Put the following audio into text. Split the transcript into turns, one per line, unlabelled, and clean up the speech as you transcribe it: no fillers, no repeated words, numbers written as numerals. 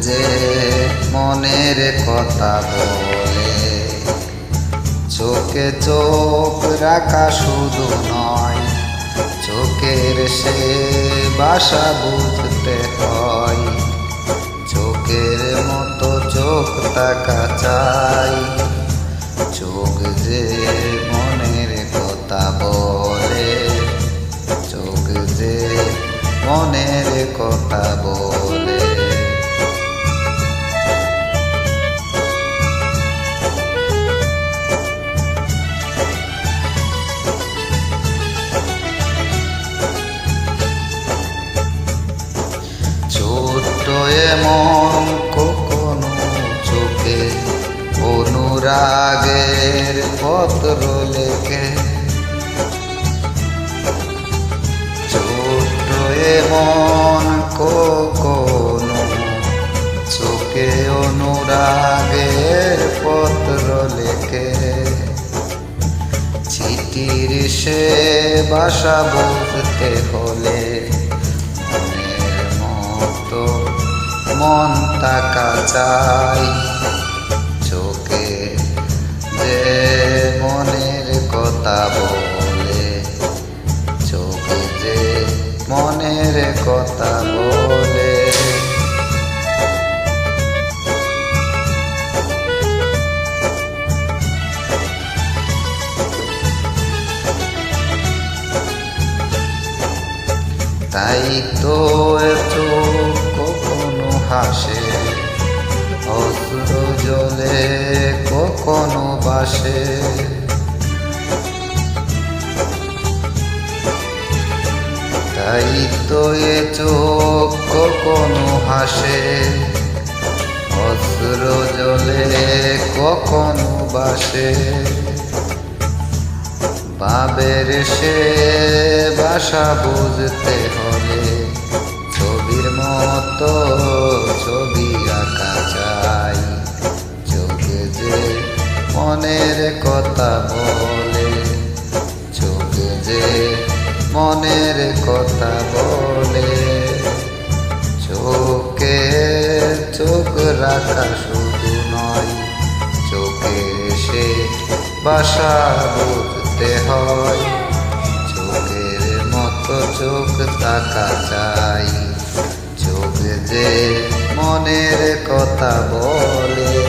যে মনের কথা বলে, চোখে চোখ রাখা শুধু নয়, চোখের সে ভাষা বুঝতে হয়। চোখের মতো চোখ তাকা চাই, চোখ যে মনের কথা বলে, চোখ যে মনের কথা বলে। ছোট্ট এমন কখনো চোখে অনুরাগের পত্র লেখে, ছোট্ট এমন কখনো চোখে অনুরাগের পত্র লেখে। চিঠির সে ভাষা বুঝতে হলে মন তাকা চাই, চোখে যে মনের কথা বলে, চোখে যে মনের কথা বলে। তাই তো চোখ কখনো হাসে, অশ্র জলে কখনো বাসে। তাই তো চোখ কখনো হাসে, অশ্র জলে কখনো বাসে। ভাবের সে ভাষা বুঝতে হলে ছবির মতো ছবি আঁকা চাই, চোখে যে মনের কথা বলে, চোখে যে মনের কথা বলে। চোখে চোখ রাখা শুধু নয়, চোখে সে ভাষা বুঝতে হয়। চোখের মতো চোখ তাকা চাই, চোখ যে মনের কথা বলে।